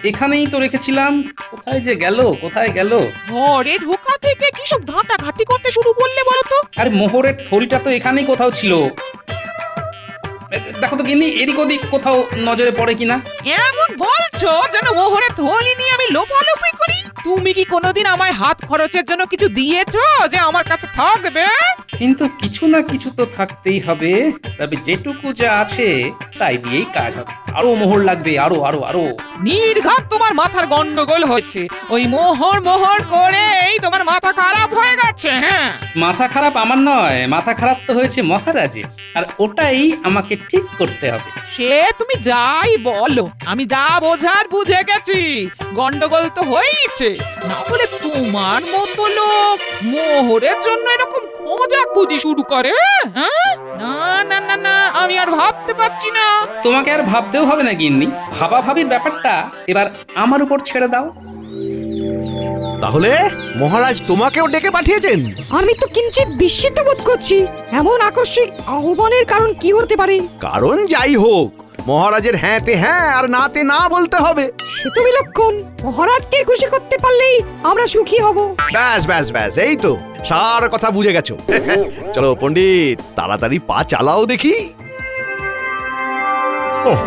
এখানেই তো রেখেছিলাম। কোথায় যে গেল, কোথায় গেল? ঘরে ঢোকা থেকে কি সব ঘাটাঘাটি করতে শুরু করলে বলো তো? আরে মোহরের থলিটা তো এখানেই কোথাও ছিল। দেখো তো গিন্নি, এদিক ওদিক কোথাও নজরে পড়ে কিনা। এমন বলছো যেন মোহরের থলি নিয়ে আমি লোপালোপি করি। তুমি কি কোনোদিন আমায় হাত খরচের জন্য কিছু দিয়েছো যে আমার কাছে থাকবে? কিন্তু কিছু না কিছু তো থাকতেই হবে। তবে যেটুকু যা আছে তাই দিয়েই কাজ হবে। আরো মোহর লাগবে, আরো আরো আরো। নির্ঘাত তোমার মাথার গন্ডগোল হচ্ছে। ওই মোহর মোহর করেই তোমার মাথা খারাপ হয়ে গেছে। হ্যাঁ, মাথা খারাপ আমার নয়, মাথা খারাপ তো হয়েছে মহারাজের, আর ওটাই আমাকে ঠিক করতে হবে। সে তুমি যাই বলো, আমি যা বোঝার বুঝে গেছি। গন্ডগোল তো হয়েছে, না হলে তোমার মতো লোক মোহরের জন্য এরকম খোঁজাখুঁজি শুরু করে? হ্যাঁ, না না না না, আমি আর ভাবতে পারছি না। তোমাকে আর ভাবতেও হবে না গিন্নি, ভাবাভাবির ব্যাপারটা এবার আমার উপর ছেড়ে দাও। তাহলে মহারাজ তোমাকেও ডেকে পাঠিয়েছেন? আমি তো কিঞ্চিত বিস্মিত বোধ করছি। এমন আকস্মিক আহ্বানের কারণ কি হতে পারে? কারণ যাই হোক, মহারাজের হ্যাঁতে হ্যাঁ আর নাতে না বলতে হবে। সে তো বিলক্ষণ। মহারাজকে খুশি করতে পারলেই আমরা সুখী হব। ব্যাস ব্যাস ব্যাস, এই তো সার কথা বুঝে গেছো। চলো পণ্ডিত, তাড়াতাড়ি পা চালাও দেখি। ওহ,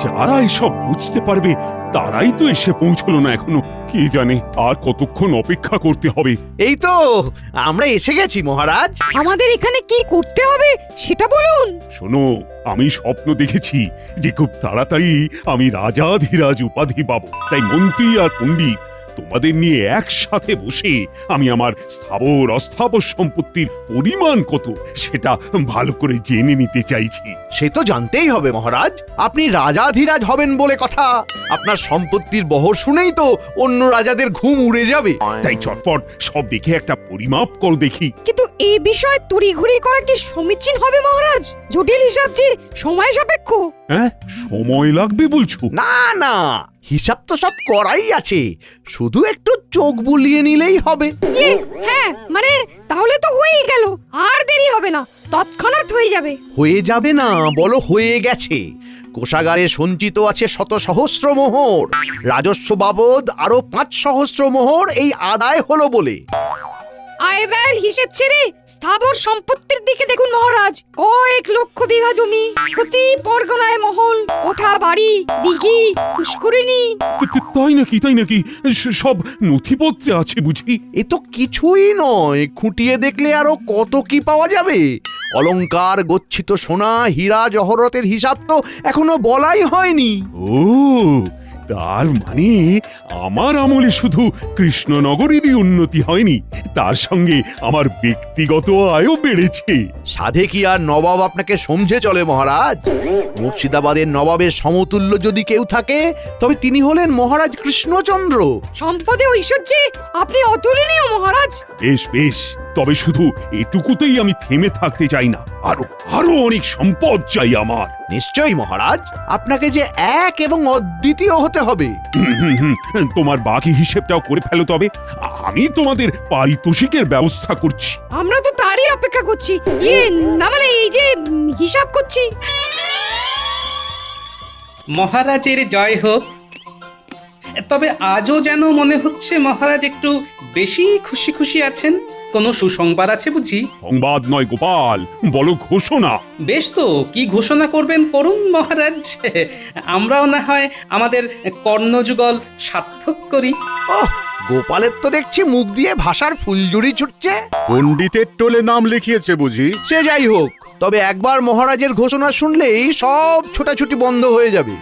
যারা এসব বুঝতে পারবে তারাই তো এসে পৌঁছলো না এখনো। কি জানে আর কতক্ষণ অপেক্ষা করতে হবে। এই তো আমরা এসে গেছি মহারাজ। আমাদের এখানে কি করতে হবে সেটা বলুন। শোনো, আমি স্বপ্ন দেখেছি যে খুব তাড়াতাড়ি আমি রাজাধিরাজ উপাধি পাবো। তাই মন্ত্রী আর পণ্ডিত তোমাদের নিয়ে একসাথে বসে আমি আমার স্থাবর অস্থাবর সম্পত্তির পরিমাণ কত সেটা ভালো করে জেনে নিতে চাইছি। সে তো জানতেই হবে মহারাজ, আপনি রাজাধিরাজ হবেন বলে কথা। আপনার সম্পত্তির বহর শুনেই তো অন্য রাজাদের ঘুম উড়ে যাবে। তাই চটপট সব দেখে একটা পরিমাপ কর দেখি। কিন্তু এই বিষয়ে তড়িঘড়ি করা কি সমীচীন হবে মহারাজ? জটিল হিসাব যে সময় সাপেক্ষ। হ্যাঁ, সময় লাগবে বলছো? না না, হিসাব তো সব করাই আছে, শুধু একটু চোখ বুলিয়ে নিলেই হবে। হ্যাঁ, মানে তাহলে তো হয়েই গেল। আর দেরি হবে না, তৎক্ষণাৎ হয়ে যাবে। হয়ে যাবে না, বলো হয়ে গেছে। কোষাগারে সঞ্চিত আছে শত সহস্র মোহর, রাজস্ব বাবদ আরো 5 সহস্র মোহর এই আদায় হলো বলে। আয় ব্যয়ের হিসেব ছেড়ে স্থাবর সম্পত্তির দিকে দেখুন মহারাজ। কয়েক লক্ষ বিঘা জমি, প্রতি পরগনায় মহল, কোঠা বাড়ি, দিঘি, পুষ্করিণী। তাই নাকি? তাই নাকি? সব নথিপত্রে আছে বুঝি? এ তো কিছুই নয়, খুঁটিয়ে দেখলে আরো কত কি পাওয়া যাবে। অলংকার, গচ্ছিত সোনা, হীরা জহরতের হিসাব তো এখনো বলাই হয়নি। ও, তার মানে আমার আমলে শুধু কৃষ্ণনগরেরই উন্নতি হয়নি, তার সঙ্গে আমার ব্যক্তিগত আয়ও বেড়েছে। সাধে কি আর নবাব আপনাকে সমঝে চলে মহারাজ? মুর্শিদাবাদের নবাবের সমতুল্য যদি কেউ থাকে তবে তিনি হলেন মহারাজ কৃষ্ণচন্দ্র। সম্পদে ঐশ্বর্যে আপনি অতুলনীয় মহারাজ। বেশ বেশ, তবে শুধু এটুকুতেই আমি থেমে থাকতে চাই না, আরো আরো অনেক সম্পদ চাই আমার। নিশ্চয়ই মহারাজ, আপনাকে যে এক এবং অদ্বিতীয় হতে হবে। তোমার বাকি হিসেবটাও করে ফেলো তবে, আমি তোমাদের পারিতোষিকের ব্যবস্থা করছি। আমরা তো তারই অপেক্ষা করছি। না মানে এই যে হিসাব করছি। মহারাজের জয় হোক। তবে আজও যেন মনে হচ্ছে মহারাজ একটু বেশি খুশি খুশি আছেন। কোনো সুসংবাদ আছে বুঝি? সংবাদ নয় গোপাল, বলো ঘোষণা। বেশ তো, কি ঘোষণা করবেন করুন মহারাজ। আমরাও না হয় আমাদের কর্ণযুগল সার্থক করি। ওহ, গোপালের তো দেখছি মুখ দিয়ে ভাষার ফুলঝুরি ছুটছে। পণ্ডিতের টোলে নাম লিখিয়েছে বুঝি? সে যাই হোক, তবে একবার মহারাজের ঘোষণা শুনলেই সব ছোটাছুটি বন্ধ হয়ে যাবে।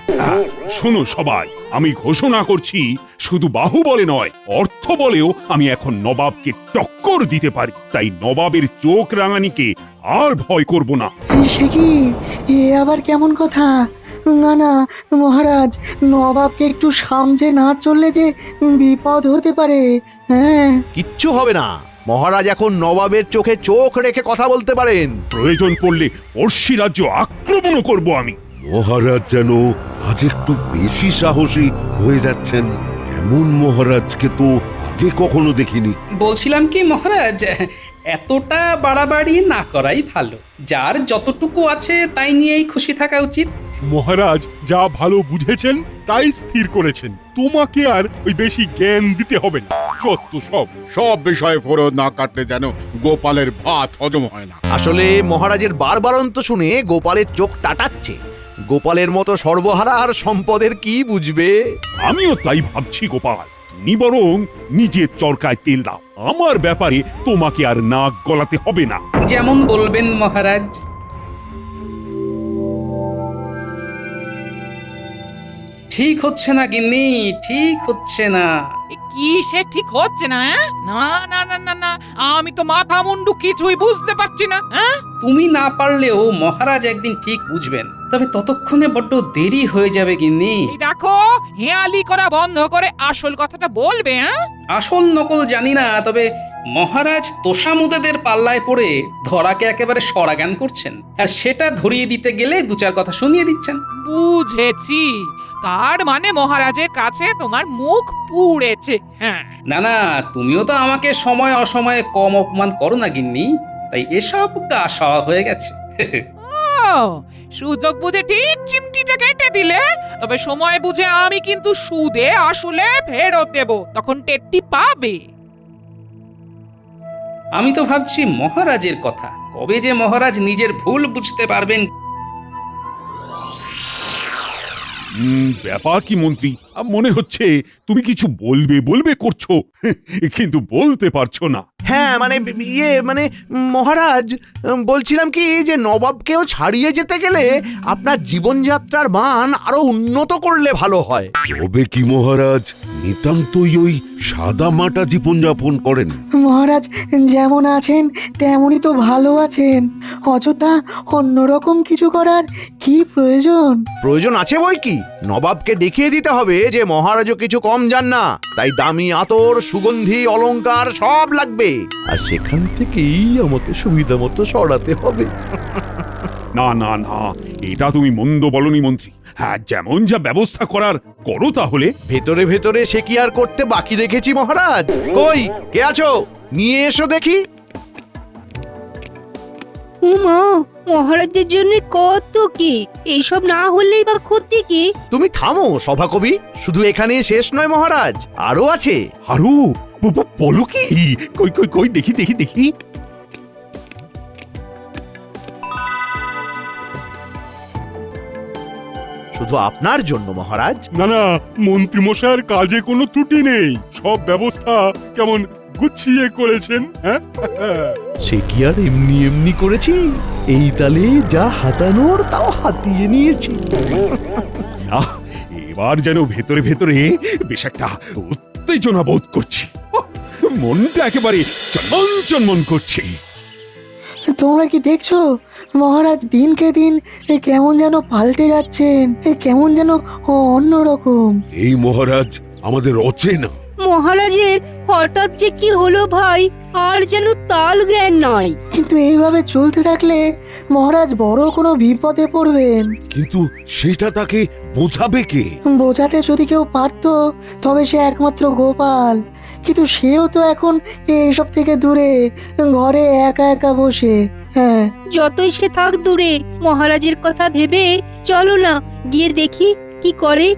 শোনো সবাই, আমি ঘোষণা করছি, শুধু বাহুবলে নয়, অর্থ বলেও আমি এখন নবাবকে টক্কর দিতে পারি। তাই নবাবের চোখ রাঙানিকে আর ভয় করব না। সে কি, এ আবার কেমন কথা? না না মহারাজ, নবাবকে একটু সামজে না চললে যে বিপদ হতে পারে। হ্যাঁ, কিচ্ছু হবে না, মহারাজ এখন নবাবের চোখে চোখ রেখে কথা বলতে পারেন। প্রয়োজন পড়লে পড়শি রাজ্য আক্রমণও করব আমি। মহারাজ যেন আজ একটু বেশি সাহসী হয়ে যাচ্ছেন। এমন মহারাজকে তো আগে কখনো দেখিনি। বলছিলাম কি মহারাজ, এতটা বাড়াবাড়ি না করাই ভালো। যার যতটুকু আছে তাই নিয়েই খুশি থাকা উচিত। মহারাজ যা ভালো বুঝেছেন তাই স্থির করেছেন, তোমাকে আর ওই বেশি জ্ঞান দিতে হবে না। সত্য সব সব বিষয়ে ফোরদ না কাটলে যেন গোপালের ভাত হজম হয় না। আসলে মহারাজের বারবারন্ত শুনে গোপালের চোখ টাটাচ্ছে। গোপালের মতো সর্বহারা আর সম্পদের কি বুঝবে? আমিও তাই ভাবছি গোপাল, তুমি বরং নিজের চরকায় তেল দাও। আমার ব্যাপারে তোমাকে আর নাক গলাতে হবে না। যেমন বলবেন মহারাজ। ঠিক হচ্ছে না গিন্নি, ঠিক হচ্ছে না। এ কি সে ঠিক হচ্ছে না? না না না না না, আমি তো মাথা মুন্ডু কিছুই বুঝতে পারছি না। হ্যাঁ, তুমি না পারলেও মহারাজ একদিন ঠিক বুঝবেন, তবে ততক্ষণে বড্ড দেরি হয়ে যাবে গিন্নি। এই দেখো, হেয়ালি করা বন্ধ করে আসল কথাটা বলবে। হ্যাঁ, আসল নকল জানি না, তবে মহারাজ তোষামুদেদের পাল্লায় পড়ে ধরাকে একেবারে সরাগান করছেন, আর সেটা ধরিয়ে দিতে গেলে দু চার কথা শুনিয়ে দিচ্ছেন। বুঝেছি। তার মানে মহারাজের কাছে তোমার মুখ পুড়েছে। হ্যাঁ, না না, তুমিও তো আমাকে সময় অসময়ে কম অপমান করো না গিন্নি, তাই এসব গা সওয়া হয়ে গেছে। ও, সুযোগ বুঝে ঠিক চিমটিটা কেটে দিলে। তবে সময় বুঝে আমি কিন্তু সুদে আসলে ফেরত দেব, তখন টেটটি পাবে। আমি তো ভাবছি মহারাজের কথা, কবে যে মহারাজ নিজের ভুল বুঝতে পারবেন। ব্যাপার কি মন্ত্রী, মনে হচ্ছে তুমি কিছু বলবে বলবে করছো, কিন্তু বলতে পারছো না। হ্যাঁ মানে মহারাজ, বলছিলাম কি যে নবাবকেও ছাড়িয়ে যেতে গেলে আপনার জীবনযাত্রার মান আরো উন্নত করলে ভালো হয়। তবে কি মহারাজ নিতান্তই ওই সাদা মাটা জীবনযাপন করেন? মহারাজ যেমন আছেন তেমনই তো ভালো আছেন, অযথা অন্যরকম কিছু করার কি প্রয়োজন? প্রয়োজন আছে বই কি, নবাবকে দেখিয়ে দিতে হবে যে মহারাজও কিছু কম যান না, তাই দামি আতর, সুগন্ধি, অলংকার সব লাগবে, আর সেখান থেকেই আমাকে সুবিধা মতো সরাতে হবে। না না না, এটা তুমি মন্দ বলনি মন্ত্রী। হ্যাঁ, যেমন যা ব্যবস্থা করার করো তাহলে। ভেতরে ভেতরে সে কি আর করতে বাকি রেখেছি মহারাজ? কই কে আছো, নিয়ে এসো দেখি। উমা, মহারাজের জন্য কত কি, এইসব না হলেই বা ক্ষতি কি? তুমি থামো সভাকবি, শুধু এখানে শেষ নয় মহারাজ, আরো আছে। আরো বলো কি? কই কই কই, দেখি দেখি দেখি। শুধু আপনার জন্য মহারাজ। না না, মন্ত্রী মশাইয়ের কাজে কোনো ত্রুটি নেই, সব ব্যবস্থা কেমন গুছিয়ে করেছেন। হ্যাঁ, সে কি আর এমনি এমনি করেছি, এই তালে যা হাতানোর তাও হাতিয়ে নিয়েছি। না, এবার যেন ভেতরে ভেতরে বেশ একটা উত্তেজনা বোধ করছি। মনটা একেবারে চনমন চনমন করছে। তোমরা কি দেখছো মহারাজ দিনকে দিন কেমন যেন পাল্টে যাচ্ছেন, কেমন যেন অন্যরকম। এই মহারাজ আমাদের অচেনা। মহারাজের হঠাৎ যে কি হলো ভাই, আর যেন তাল জ্ঞান নয়। কিন্তু এইভাবে চলতে থাকলে মহারাজ বড় কোনো বিপদে পড়বেন। কিন্তু সেটা তাকে বোঝাবে কে? বোঝাতে যদি কেউ পারতো তবে সে একমাত্র গোপাল, কিন্তু সেও তো এখন এইসব থেকে দূরে, ঘরে একা একা বসে। হ্যাঁ, যতই সে থাক দূরে, মহারাজের কথা ভেবে চলো না গিয়ে দেখি কি করে।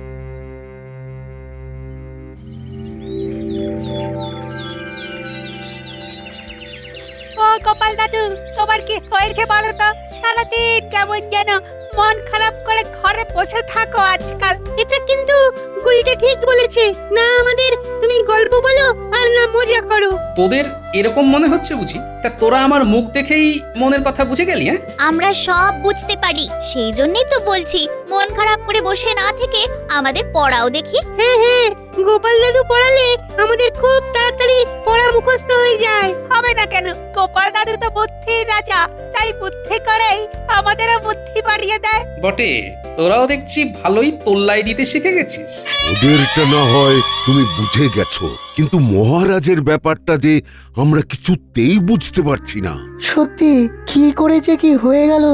ও গোপাল দাদু, তোমার কি হয়েছে বলো তো? সারাদিন কেমন যেন মন খারাপ করে ঘরে বসে থাকো আজকাল। এটা কিন্তু গুলটে ঠিক বলেছে না, আমাদের তুমি গল্প বলো আর না মজা করো। তোদের এরকম মনে হচ্ছে বুঝি? তা তোরা আমার মুখ দেখেই মনের কথা বুঝে গেলি? হ্যাঁ, আমরা সব বুঝতে পারি, সেই জন্যই তো বলছি মন খারাপ করে বসে না থেকে আমাদের পড়াও দেখি। হ্যাঁ হ্যাঁ, গোপাল দাদু পড়ালে আমাদের খুব তাড়াতাড়ি পড়া মুখস্থ হয়ে যায়। হবে না কেন, গোপাল দাদু তো বুদ্ধির রাজা, তাই বুদ্ধি করেই আমাদেরও বুদ্ধি বাড়িয়ে দেয়। বটে, তোরাও দেখছি ভালোই তোল্লাই দিতে শিখে গেছিস। ওদেরটা না হয় তুমি বুঝে গেছো, কিন্তু মহারাজের ব্যাপারটা যে আমরা কিছুতেই বুঝতে পারছি না। সত্যি কি করেছে কি হয়ে গেল?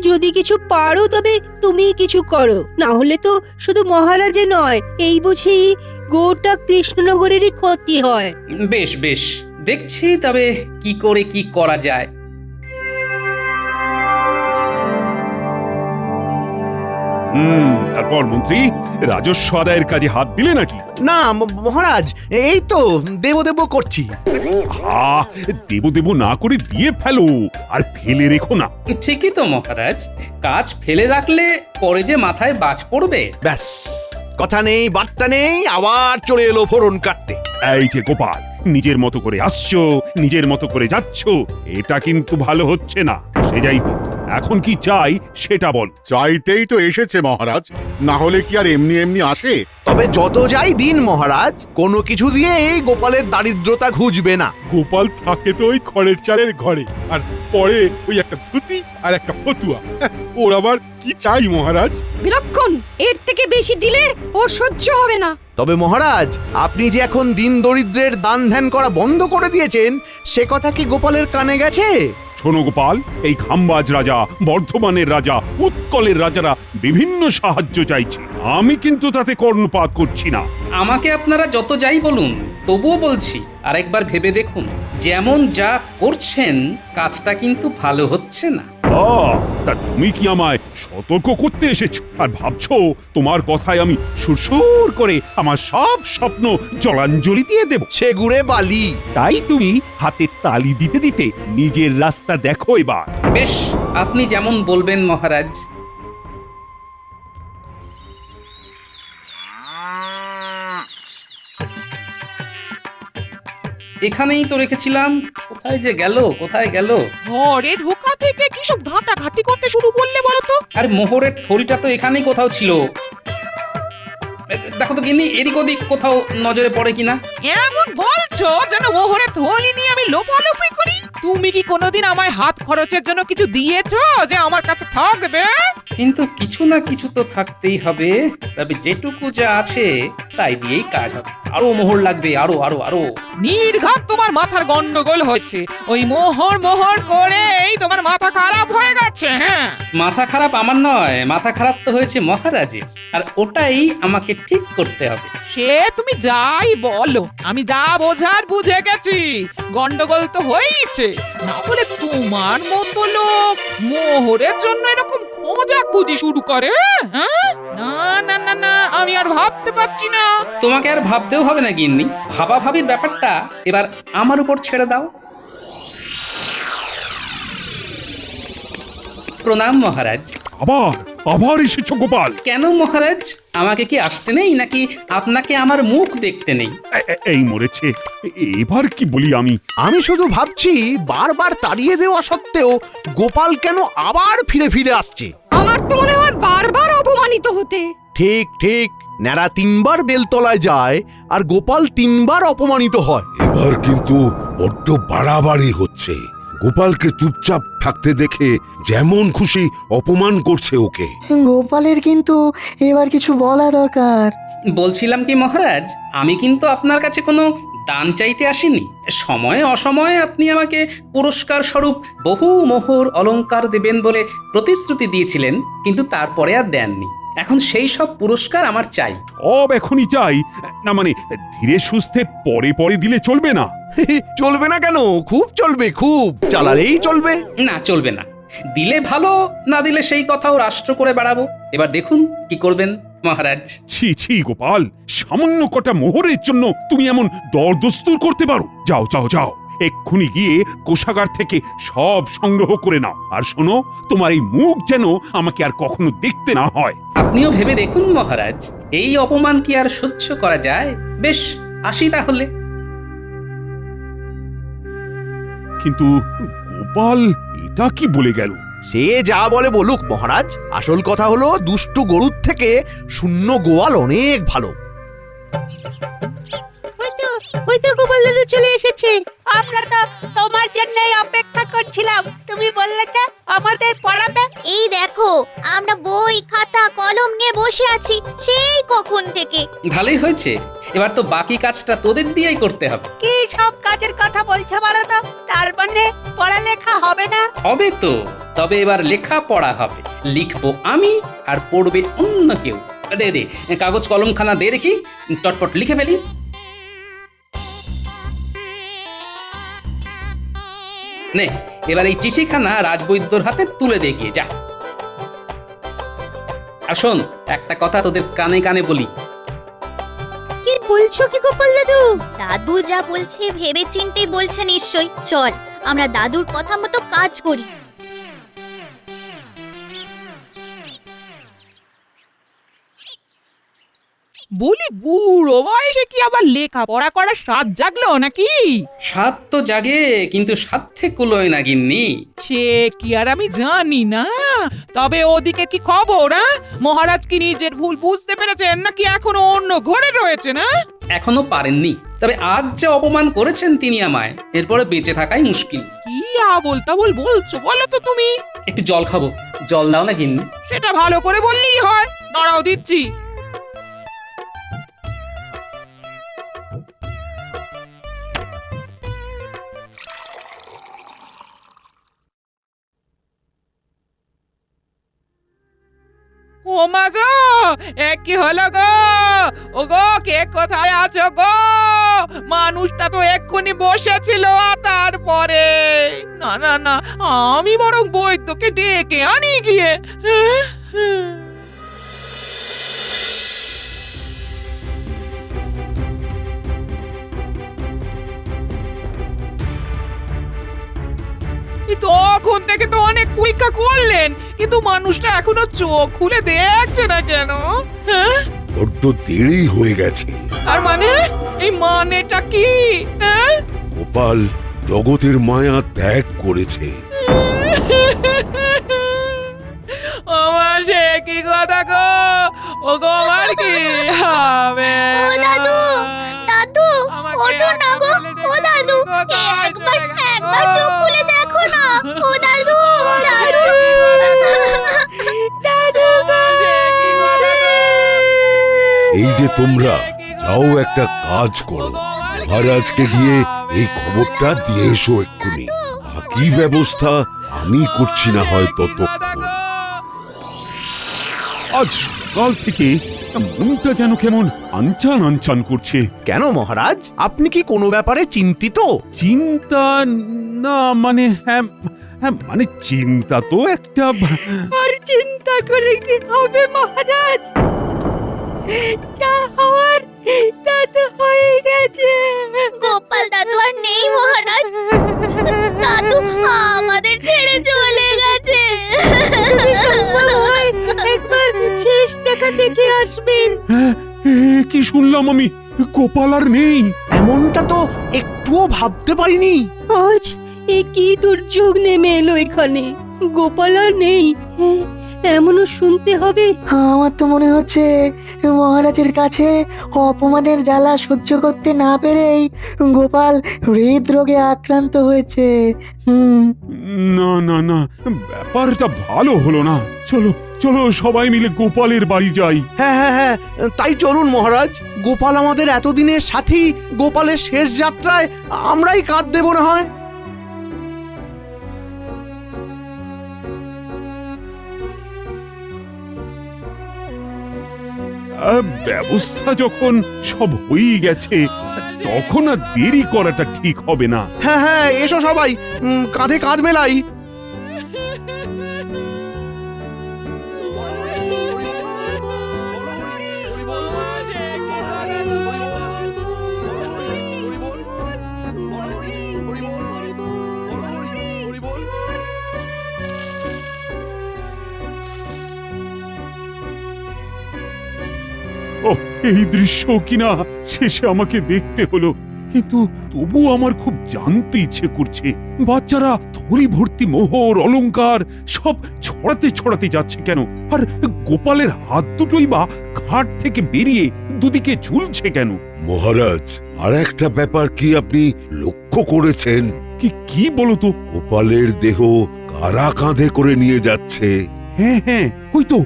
যদি কিছু পারো তবে তুমি কিছু করো, না হলে তো শুধু মহারাজে নয়, এই বুঝি গোটা কৃষ্ণনগরেরই ক্ষতি হয়। বেশ বেশ, দেখছি তবে কি করে কি করা যায়। তারপর মন্ত্রী রাজস্ব আদায়ের কাজে হাত দিলে নাকি? না মহারাজ, এই তো দেব দেব করছি। দেব দেব না করে দিয়ে ফেলো, আর ফেলে রেখো না। ঠিকই তো মহারাজ, কাজ ফেলে রাখলে পরে যে মাথায় বাজ পড়বে। ব্যাস, কথা নেই বার্তা নেই, আবার চলে এলো ফোড়ন কাটতে। এই যে গোপাল, নিজের মতো করে আসছো, নিজের মতো করে যাচ্ছ, এটা কিন্তু ভালো হচ্ছে না। সে যাই হোক, এখন কি চাই সেটা বল। চাইতেই তো এসেছে মহারাজ, না হলে কি আর এমনি এমনি আসে? তবে যত যাই দিন মহারাজ, কোনো কিছু দিয়ে এই গোপালের দারিদ্রতা ঘুচবে না। গোপাল থাকে তো ওই খড়ের চালের ঘরে, আর পরে ওই একটা ধুতি আর একটা ফতুয়া। ওর আবার কি চাই মহারাজ? বিলক্ষণ, এর থেকে বেশি দিলে ওর সহ্য হবে না। তবে মহারাজ, আপনি যে এখন দিন দরিদ্রের দান ধ্যান করা বন্ধ করে দিয়েছেন, সে কথা কি গোপালের কানে গেছে? শোনো গোপাল, এই খাম্বাজ রাজা, বর্ধমানের রাজা, উৎকলের রাজারা বিভিন্ন সাহায্য চাইছে। আমি কিন্তু তাতে কর্ণপাত করছি না। আমাকে আপনারা যত যাই বলুন, তবুও বলছি আরেকবার ভেবে দেখুন, যেমন যা করছেন কাজটা কিন্তু ভালো হচ্ছে না। তা তুমি কি আমায় সতর্ক করতে এসেছো, আর ভাবছো তোমার কথায় আমি সুরসুর করে আমার সব স্বপ্ন জলাঞ্জলি দিয়ে দেব? সে গুড়ে বালি। তাই তুমি হাতে তালি দিতে দিতে নিজের রাস্তা দেখো এবার। বেশ, আপনি যেমন বলবেন মহারাজ। এখানেই তো রেখেছিলাম, কোথায় যে গেল, কোথায় গেল? ঘরে ঢোকা থেকে কি সব ঘাটাঘাটি করতে শুরু করলে বলো তো? আর মোহরের থলিটা তো এখানেই কোথাও ছিল। দেখো তো গিন্নি, এদিক ওদিক কোথাও নজরে পড়ে কিনা। এমন বলছো যেন মোহরের থলি নিয়ে আমি লোপালোপি করি। তুমি কি কোনোদিন আমায় হাত খরচের জন্য কিছু দিয়েছো যে আমার কাছে থাকবে? কিন্তু কিছু না কিছু তো থাকতেই হবে। তবে যেটুকু যা আছে তাই দিয়েই কাজ হবে। আরো মোহর লাগবে, আরো আরো আরো। নির্ঘাত তোমার মাথার গন্ডগোল হচ্ছে। ওই মোহর মোহর করেই তোমার মাথা খারাপ হয়ে গেছে। হ্যাঁ, মাথা খারাপ আমার নয়, মাথা খারাপ তো হয়েছে মহারাজের, আর ওটাই আমাকে ঠিক করতে হবে। সে তুমি যাই বলো, আমি যা বোঝার বুঝে গেছি। গন্ডগোল তো হয়েছে, না হলে তোমার মতো লোক মোহরের জন্য এরকম খোঁজাখুঁজি শুরু করে? হ্যাঁ, না না না না, আমি আর ভাবতে পারছি না। তোমাকে আর ভাবতেও হবে না গিন্নি, ভাবা ভাবির ব্যাপারটা এবার আমার উপর ছেড়ে দাও। প্রণাম মহারাজ। আবার আবার এসেছো গোপাল? কেন মহারাজ, আমাকে কি আসতে নেই, নাকি আপনাকে আমার মুখ দেখতে নেই? এই মরেছে, এবার কি বলি আমি? আমি শুধু ভাবছি, বারবার তাড়িয়ে দেওয়া সত্ত্বেও গোপাল কেন আবার ফিরে ফিরে আসছে। আমার তো মনে হয় বারবার অপমানিত হতে। ঠিক ঠিক, ন্যাড়া 3বার বেলতলায় যায় আর গোপাল 3বার অপমানিত হয়। এবার কিন্তু বড্ড বাড়াবাড়ি হচ্ছে। গোপালকে চুপচাপ থাকতে দেখে যেমন খুশি অপমান করছে ওকে। গোপালের কিন্তু এবার কিছু বলা দরকার। বলছিলাম কি মহারাজ, আমি কিন্তু আপনার কাছে কোনো দান চাইতে আসিনি। সময়ে অসময়ে আপনি আমাকে পুরস্কার স্বরূপ বহু মোহর অলংকার দেবেন বলে প্রতিশ্রুতি দিয়েছিলেন, কিন্তু তারপরে আর দেননি। এখন সেই সব পুরস্কার আমার চাই। এখনই চাই? না মানে ধীরে সুস্থে পরে পরে দিলে চলবে না? চলবে না কেন? খুব চলবে, খুব চালালেই চলবে। না, চলবে না। দিলে ভালো, না দিলে সেই কথাও রাষ্ট্র করে বেড়াবো। এবার দেখুন কি করবেন মহারাজ। ছি ছি গোপাল, সামান্য কটা মোহরের জন্য তুমি এমন দরদস্তুর করতে পারো? যাও যাও যাও, এক্ষুনি গিয়ে কোষাগার থেকে সব সংগ্রহ করে নাও। আর শোনো, তোমার এই মুখ যেন আমাকে আর কখনো দেখতে না হয়। আপনিও ভেবে দেখুন মহারাজ, এই অপমান কি আর সহ্য করা যায়? বেশ, আসি তাহলে। কিন্তু গোপাল এটা কি বলে গেল? সে যা বলে বলুক মহারাজ, আসল কথা হলো দুষ্টু গরুর থেকে শূন্য গোয়াল অনেক ভালো। ওই তো গোপাল দাদু চলে এসেছে। আমরা তো তোমার জন্যই অপেক্ষা করছিলাম। তুমি বললে যে আমাদের পড়াবে। এই দেখো, আমরা বই খাতা কলম নিয়ে বসে আছি সেই কখন থেকে। ভালোই হয়েছে, এবার তো বাকি কাজটা তোদের দিয়েই করতে হবে। কি সব কাজের কথা বলছো বলো তো? তার মানে পড়ালেখা হবে না? হবে তো, তবে এবার লেখা পড়া হবে। লিখবো আমি আর পড়বে অন্য কেউ। দে দে, কাগজ কলমখানা দে দেখি, চটপট লিখে ফেলি। নে, এবার এই চিঠিখানা রাজবৈদ্যর হাতে তুলে দে গিয়ে, যা। আর শোন, একটা কথা তোদের কানে কানে বলি। কি বলছো কি গোপাল দাদু? দাদু যা বলছে ভেবে চিন্তে বলছে নিশ্চয়ই। চল আমরা দাদুর কথা মতো কাজ করি। বলি বুড়ো বয়সে কি আবার লেখাপড়া করার স্বাদ জাগলো নাকি? স্বাদ তো জাগে, কিন্তু স্বার্থে কুলোয় না গিন্নি। সে কি আর আমি জানি না। তবে ওদিকে কি খবর? মহারাজ কি নিজের ভুল বুঝতে পেরেছেন নাকি এখনো অন্য ঘরে রয়েছে? না এখনো পারেননি, তবে আজ যে অপমান করেছেন তিনি আমায়, এরপরে বেঁচে থাকাই মুশকিল। কি আবোল তাবোল বলছো বলো তো তুমি? একটু জল খাবো, জল দাও না গিন্নি। সেটা ভালো করে বললেই হয়। দাঁড়াও দিচ্ছি। ও মা গো, কি হলো গো? ও গো, কে কোথায় আছো গো? মানুষটা তো এক্ষুনি বসেছিল, তারপরে না না না, আমি বরং বৈদ্যকে ডেকে আনি গিয়ে। তখন থেকে তো অনেক পরীক্ষা করলেন, কিন্তু মানুষটা এখনো চোখ খুলে দেখছে না কেন? বড্ড দেরি হয়ে গেছে। আর মানে এই মানেটা কি? গোপাল জগতের মায়া ত্যাগ করেছে। আমার সে কি কথা গো? ও গো, আমার কি হবে? ও দাদু, দাদু ওঠো না গো। ও দাদু, একবার চোখ খুলে দেখো না। ও দাদু, দাদু, দাদু গো। এই যে তোমরা যাও, একটা কাজ করো, মহারাজকে গিয়ে এই খবরটা দিয়ে এসো এক্ষুনি। বাকি ব্যবস্থা আমি করছি না হয় ততক্ষণ। আজ সকাল থেকে মনটা যেন কেমন আনচান আনচান করছে। কেন মহারাজ, আপনি কি কোনো ব্যাপারে চিন্তিত? চিন্তা না, মানে হ্যাঁ হ্যাঁ, মানে চিন্তা তো একটা। আর চিন্তা করে কি হবে মহারাজ? যা হওয়ার তা তো হয়ে গেছে। গোপাল দাদু আর নেই মহারাজ। দাদু আমাদের ছেড়ে চলে গেছে। একবার শেষ দেখা দেখে আসবেন। কি শুনলাম আমি? গোপাল আর নেই? এমনটা তো একটুও ভাবতে পারিনি। আজ এ কি দুর্যোগ নেমে এলো এখানে? গোপাল আর নেই, এমনও শুনতে হবে। আমার তো মনে হচ্ছে মহারাজের কাছে অপমানের জ্বালা সহ্য করতে না পেরেই গোপাল হৃদরোগে আক্রান্ত হয়েছে। না না না, ব্যাপারটা ভালো হলো না। চলো চলো, সবাই মিলে গোপালের বাড়ি যাই। হ্যাঁ হ্যাঁ হ্যাঁ, তাই চলুন মহারাজ। গোপাল আমাদের এতদিনের সাথী, গোপালের শেষ যাত্রায় আমরাই কাঁধ দেব না হয়। ব্যবস্থা যখন সব হয়েই গেছে, তখন আর দেরি করাটা ঠিক হবে না। হ্যাঁ হ্যাঁ, এসো সবাই, কাঁধে কাঁধ মেলাই। এই দৃশ্য কিনা শেষে আমাকে দেখতে হলো, কিন্তু তবু আমার খুব জানতে ইচ্ছে করছে, বাচ্চারা থলি ভর্তি মোহর অলংকার সব ছড়াতে ছড়াতে যাচ্ছে কেন? আর গোপালের হাত দুটোই বা খাট থেকে বেরিয়ে দুদিকে ঝুলছে কেন? মহারাজ, আর একটা ব্যাপার কি আপনি লক্ষ্য করেছেন? কি বলতো? গোপালের দেহ কারা কাঁধে করে নিয়ে যাচ্ছে? হ্যাঁ হ্যাঁ, হয়তো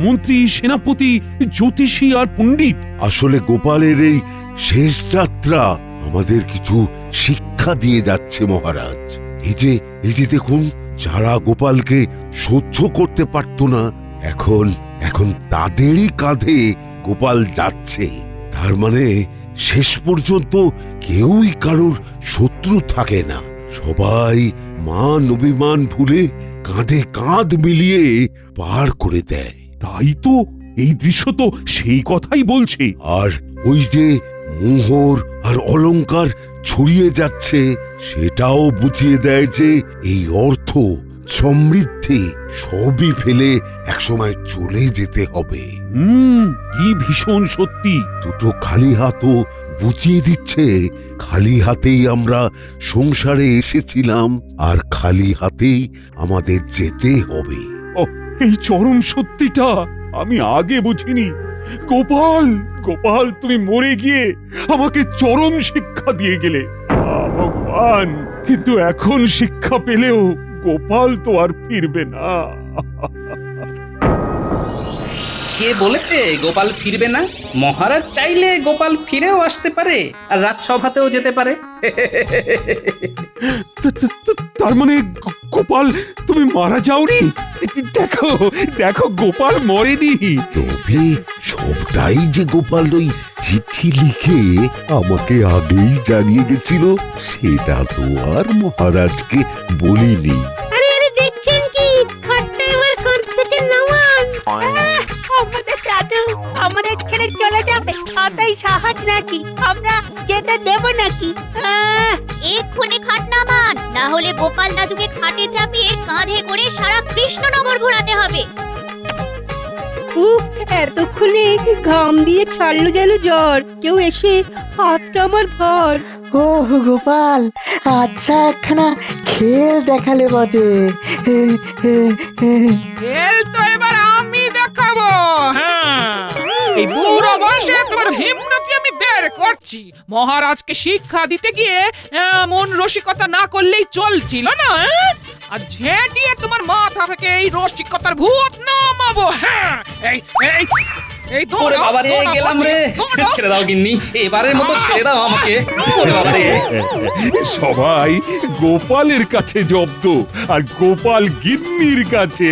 মন্ত্রী, সেনাপতি, জ্যোতিষী আর পণ্ডিত। আসলে গোপালের এই শেষ যাত্রা আমাদের কিছু শিক্ষা দিয়ে যাচ্ছে মহারাজ। এই যে দেখুন, যারা গোপালকে সহ্য করতে পারত না, এখন তাদেরই কাঁধে গোপাল যাচ্ছে। তার মানে শেষ পর্যন্ত কেউই কারোর শত্রু থাকে না, সবাই মান অভিমান ভুলে কাঁধে কাঁধ মিলিয়ে পার করে দেয়। তাই তো, এই দৃশ্য তো সেই কথাই বলছে। আর ওই যে মোহর আর অলংকার ছড়িয়ে যাচ্ছে, সেটাও বুঝিয়ে দেয় যে এই অর্থ, সমৃদ্ধি সবই ফেলে একসময় চলে যেতে হবে। কি ভীষণ সত্যি। দুটো খালি হাতও বুঝিয়ে দিচ্ছে খালি হাতেই আমরা সংসারে এসেছিলাম, আর খালি হাতেই আমাদের যেতে হবে। এই চরম সত্যিটা আমি আগে বুঝিনি। গোপাল, গোপাল, তুমি মরে গিয়ে আমাকে চরম শিক্ষা দিয়ে গেলে। ভগবান, কিন্তু এখন শিক্ষা পেলেও গোপাল তো আর ফিরবে না। কে বলেছে গোপাল ফিরবে না? মহারাজ চাইলে গোপাল ফিরেও আসতে পারে, আর রাজসভাতেও যেতে পারে। তার মানে গোপাল, তুমি মারা যাওনি? দেখো, দেখো, গোপাল মরেনি। তবে সবটাই যে গোপাল ওই চিঠি লিখে আমাকে আগেই জানিয়ে গেছিল, সেটা তো আর মহারাজকে বলিনি। আরে আরে, দেখছেন কি? খাটটা এবার কাঁধ থেকে নামান। আমাদের দাদু আমাদের ছেড়ে চলে যাবে, তাই সাহস নাকি? আমরা যেতে দেব নাকি? এক্ষুনি খাট নামান, না হলে গোপাল দাদুকে খাটে চাপিয়ে কাঁধে করে সারা কৃষ্ণনগর ঘোরাতে হবে। এতক্ষণে ঘাম দিয়ে ছাড়লো যেন জ্বর। কেউ এসে হাতটা আমার ধর। ও গোপাল, আচ্ছা একখানা খেল দেখালে বটে। খেল তো এবার আমি দেখাবো। হ্যাঁ, এই বুড়ো বয়সে তোমার হিম্মতি আমি বের করছি। মহারাজকে শিক্ষা দিতে গিয়ে এমন রসিকতা না করলেই চলছিল না। আর ঝেঁটিয়ে তোমার মাথা থেকে এই রসিকতার ভূত নামাবো। হ্যাঁ, এই এই এই ওরে বাবা রে, গেলাম রে। ছেড়ে দাও গিন্নি, এবারের মতো ছেড়ে দাও আমাকে। ওরে বাবা রে। সবাই গোপালের কাছে জব্দ, আর গোপাল গিন্নির কাছে।